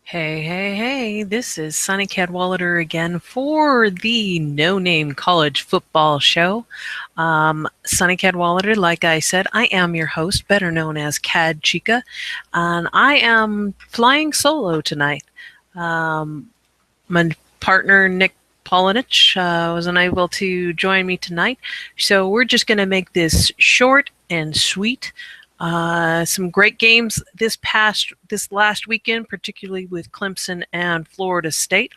Hey, hey, hey, this is Sunny Cadwallader again for the No Name College Football Show. Sunny Cadwallader, like I said, I am your host, better known as Cad Chica, and I am flying solo tonight. My partner, Nick Polinich, was unable to join me tonight, so we're just going to make this short and sweet. Some great games this last weekend, particularly with Clemson and Florida State.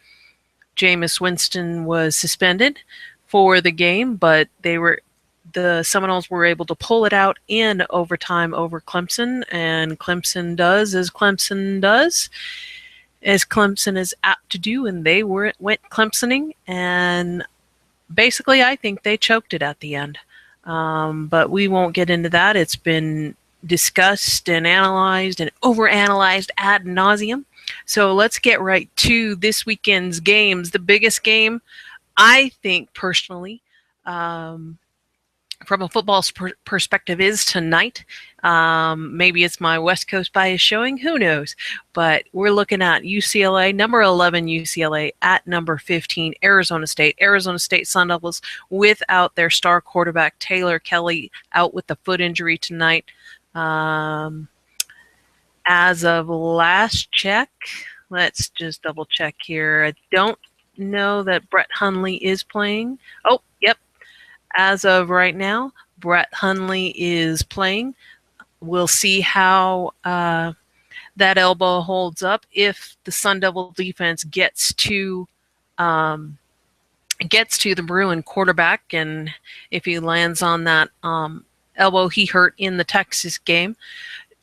Jameis Winston was suspended for the game, but the Seminoles were able to pull it out in overtime over Clemson, and Clemson does as Clemson does, as Clemson is apt to do, and they went Clemsoning, and basically I think they choked it at the end. But we won't get into that. It's been discussed and analyzed and overanalyzed ad nauseum. So let's get right to this weekend's games. The biggest game, I think personally, from a football perspective, is tonight. Maybe it's my West Coast bias showing. Who knows? But we're looking at UCLA, number 11 UCLA at number 15 Arizona State. Arizona State Sun Devils without their star quarterback Taylor Kelly out with the foot injury tonight. As of last check, let's just double check here. I don't know that Brett Hundley is playing. Oh, yep. As of right now, Brett Hundley is playing. We'll see how that elbow holds up if the Sun Devil defense gets to the Bruin quarterback, and if he lands on that elbow he hurt in the Texas game.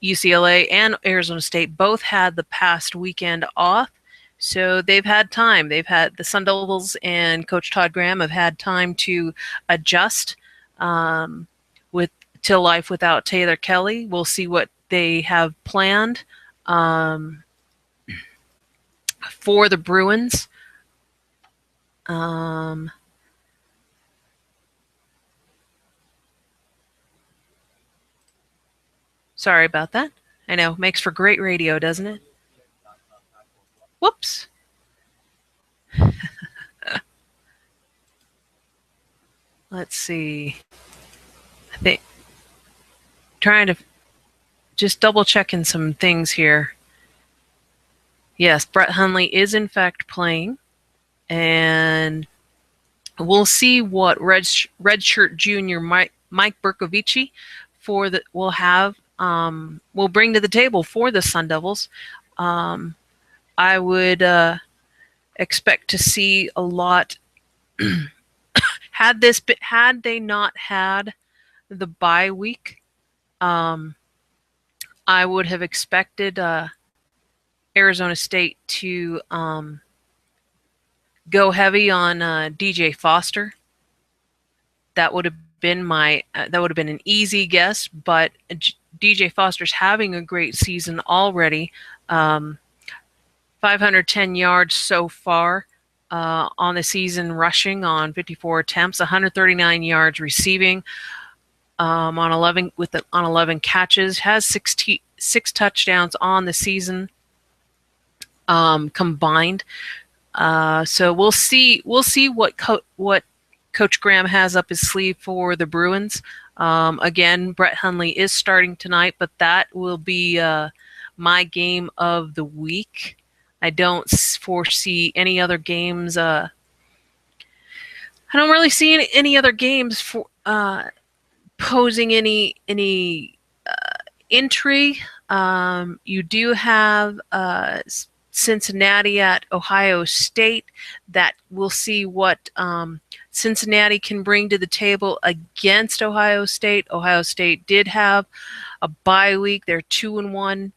UCLA and Arizona State both had the past weekend off, so they've had time. The Sun Devils and Coach Todd Graham have had time to adjust to life without Taylor Kelly. We'll see what they have planned for the Bruins. Sorry about that. I know, makes for great radio, doesn't it? Whoops. Let's see. I think trying to just double checking some things here. Yes, Brett Hundley is in fact playing, and we'll see what redshirt junior Mike Bercovici will bring to the table for the Sun Devils. I would expect to see a lot. Had they not had the bye week, I would have expected Arizona State to go heavy on DJ Foster. That would have been an easy guess, but DJ Foster's having a great season already. 510 yards so far on the season, rushing on 54 attempts, 139 yards receiving on 11 catches, has 6 touchdowns on the season combined. So we'll see what Coach Graham has up his sleeve for the Bruins. Again, Brett Hundley is starting tonight, but that will be my game of the week. I don't foresee any other games. I don't really see any other games for posing any intrigue. You do have Cincinnati at Ohio State. That we'll see what Cincinnati can bring to the table against Ohio State. Ohio State did have a bye week. They're 2-1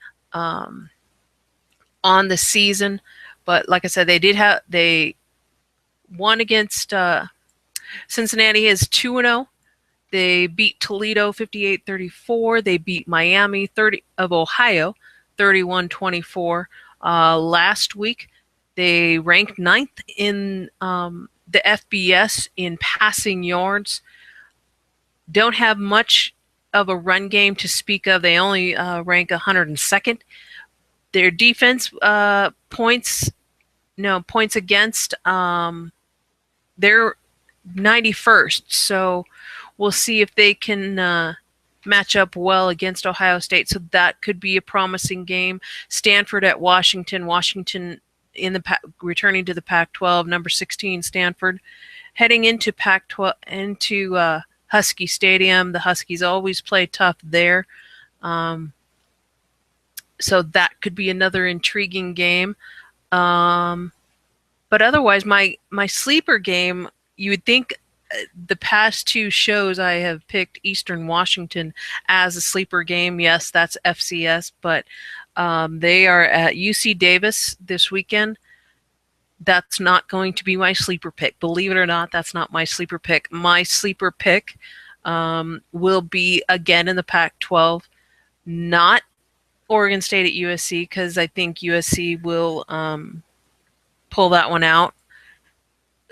on the season, but like I said, they won against Cincinnati is 2-0. They beat Toledo 58-34. They beat Miami of Ohio 31-24 last week. They ranked 9th in the FBS in passing yards. Don't have much of a run game to speak of. They only rank 102nd. Their defense points against, they're 91st. So we'll see if they can match up well against Ohio State. So that could be a promising game. Stanford at Washington. Washington returning to the Pac-12. Number 16 Stanford heading into Pac-12 into Husky Stadium. The Huskies always play tough there. So that could be another intriguing game. But otherwise, my sleeper game, you would think the past two shows I have picked Eastern Washington as a sleeper game. Yes, that's FCS, but they are at UC Davis this weekend. That's not going to be my sleeper pick. Believe it or not, that's not my sleeper pick. My sleeper pick will be again in the Pac-12, not Oregon State at USC, because I think USC will pull that one out.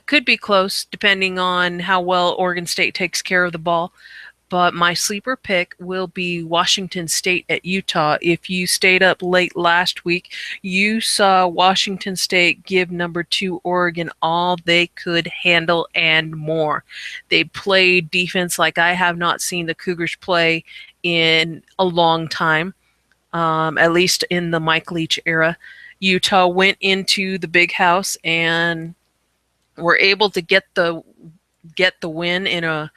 Could be close depending on how well Oregon State takes care of the ball. But my sleeper pick will be Washington State at Utah. If you stayed up late last week, you saw Washington State give number 2 Oregon all they could handle and more. They played defense like I have not seen the Cougars play in a long time. At least in the Mike Leach era. Utah went into the big house and were able to get the win in a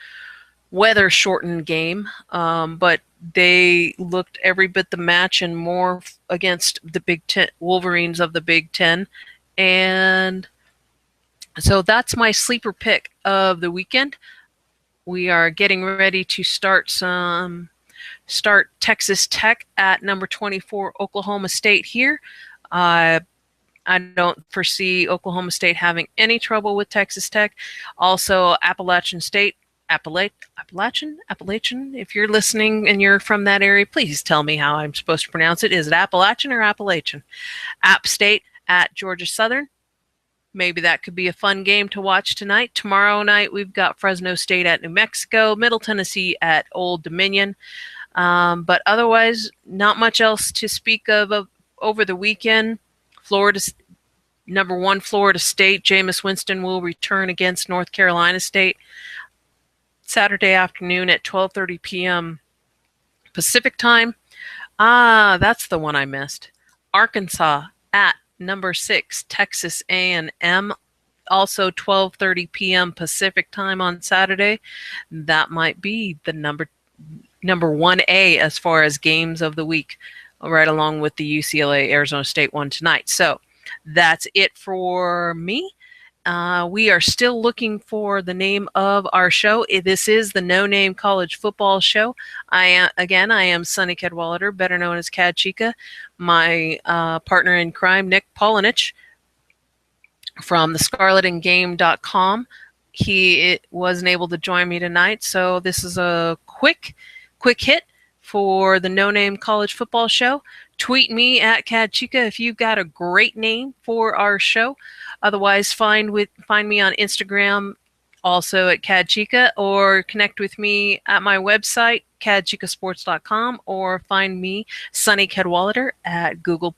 weather-shortened game, but they looked every bit the match and more against the Big Ten Wolverines of the Big Ten, and so that's my sleeper pick of the weekend. We are getting ready to start Texas Tech at number 24 Oklahoma State here. I don't foresee Oklahoma State having any trouble with Texas Tech. Also, Appalachian State, Appalachian. If you're listening and you're from that area, please tell me how I'm supposed to pronounce it. Is it Appalachian or Appalachian? App State at Georgia Southern. Maybe that could be a fun game to watch tonight. Tomorrow night, we've got Fresno State at New Mexico, Middle Tennessee at Old Dominion. But otherwise, not much else to speak of over the weekend. Number 1 Florida State, Jameis Winston will return against North Carolina State Saturday afternoon at 12:30 p.m. Pacific time. That's the one I missed. Arkansas at number 6 Texas A&M, also 12:30 p.m. Pacific time on Saturday. That might be the number 1A as far as games of the week, right along with the UCLA Arizona State one tonight. So that's it for me. We are still looking for the name of our show. This is the No Name College Football Show. I am Sunny Cadwallader, better known as Cad Chica. My partner in crime, Nick Polinich from thescarletandgame.com. He wasn't able to join me tonight, so this is a quick hit for the No Name College Football Show. Tweet me at Cad Chica if you've got a great name for our show. Otherwise, find me on Instagram, also at Cad Chica, or connect with me at my website, cadchicasports.com, or find me, Sunny Cadwallader, at Google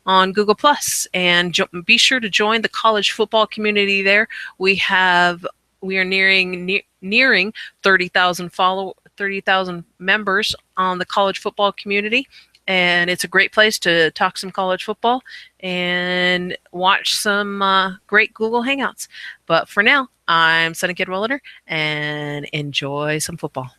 Plus, and be sure to join the college football community there. We are nearing 30,000 members on the college football community, and it's a great place to talk some college football and watch some great Google Hangouts. But for now, I'm Sunny Cadwallader, and enjoy some football.